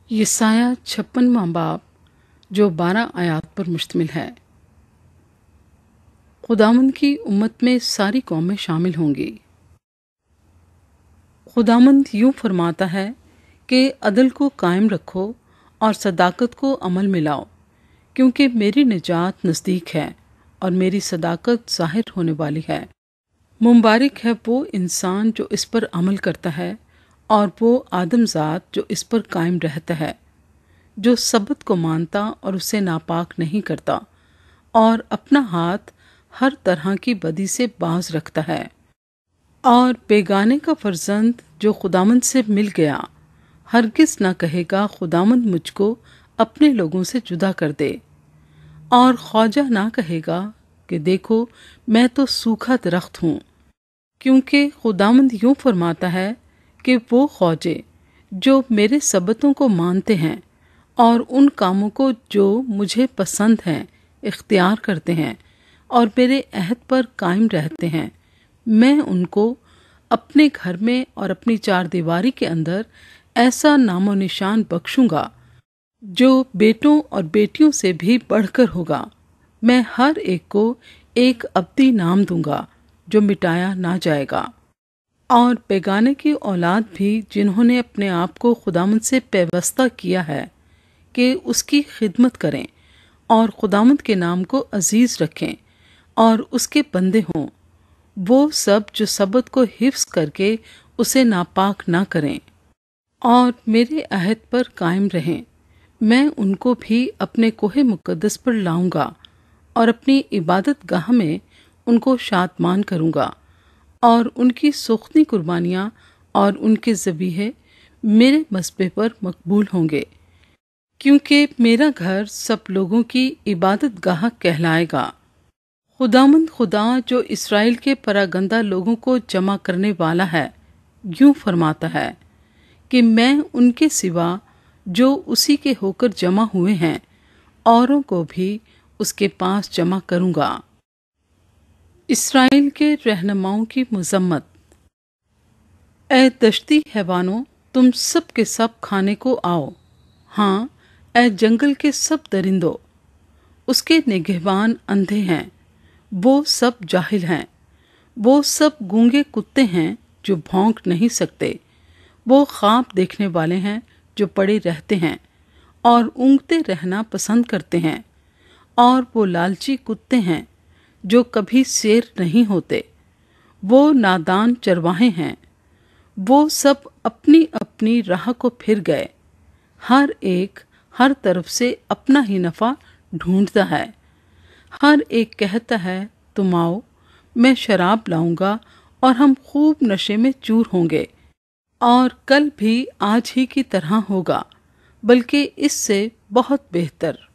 यसाया 56वां बाब जो 12 आयात पर मुश्तमिल है। खुदावंद की उम्मत में सारी कौमें शामिल होंगी। खुदावंद यूं फरमाता है कि अदल को कायम रखो और सदाकत को अमल में लाओ, क्योंकि मेरी निजात नज़दीक है और मेरी सदाकत ज़ाहिर होने वाली है। मुबारक है वो इंसान जो इस पर अमल करता है और वो आदमजात जो इस पर कायम रहता है, जो सबत को मानता और उसे नापाक नहीं करता और अपना हाथ हर तरह की बदी से बाज रखता है। और बेगाने का फर्जंद जो खुदामंद से मिल गया हरगिज न कहेगा खुदामंद मुझको अपने लोगों से जुदा कर दे, और ख्वाजा ना कहेगा कि देखो मैं तो सूखा दरख्त हूँ, क्योंकि खुदामंद यूं फरमाता है कि वो ख्वाजे जो मेरे सबतों को मानते हैं और उन कामों को जो मुझे पसंद हैं इख्तियार करते हैं और मेरे अहद पर कायम रहते हैं, मैं उनको अपने घर में और अपनी चारदीवारी के अंदर ऐसा नामो निशान बख्शूंगा जो बेटों और बेटियों से भी बढ़कर होगा। मैं हर एक को एक अब्दी नाम दूंगा जो मिटाया ना जाएगा। और बेगाने की औलाद भी जिन्होंने अपने आप को खुदामंद से पैवस्ता किया है कि उसकी खिदमत करें और खुदामंद के नाम को अजीज रखें और उसके बंदे हों, वो सब जो सबत को हिफ्स करके उसे नापाक ना करें और मेरे अहद पर कायम रहें, मैं उनको भी अपने कोहे मुकद्दस पर लाऊंगा और अपनी इबादत गाह में उनको शादमान करूंगा, और उनकी सुख्ती कुर्बानियाँ और उनके ज़बीहे मेरे मस्बे पर मकबूल होंगे, क्योंकि मेरा घर सब लोगों की इबादत गाह कहलाएगा। खुदामंद खुदा जो इसराइल के परागंदा लोगों को जमा करने वाला है यूं फरमाता है कि मैं उनके सिवा जो उसी के होकर जमा हुए हैं औरों को भी उसके पास जमा करूंगा। इसराइल के रहनुमाओं की मजम्मत। ए दश्ती हैवानों, तुम सब के सब खाने को आओ। हाँ, ए जंगल के सब दरिंदों, उसके निगहबान अंधे हैं, वो सब जाहिल हैं, वो सब गूंगे कुत्ते हैं जो भौंक नहीं सकते, वो ख्वाब देखने वाले हैं जो पड़े रहते हैं और ऊँघते रहना पसंद करते हैं, और वो लालची कुत्ते हैं जो कभी शेर नहीं होते, वो नादान चरवाहे हैं, वो सब अपनी अपनी राह को फिर गए, हर एक हर तरफ से अपना ही नफा ढूंढता है। हर एक कहता है तुम आओ, मैं शराब लाऊंगा और हम खूब नशे में चूर होंगे, और कल भी आज ही की तरह होगा, बल्कि इससे बहुत बेहतर।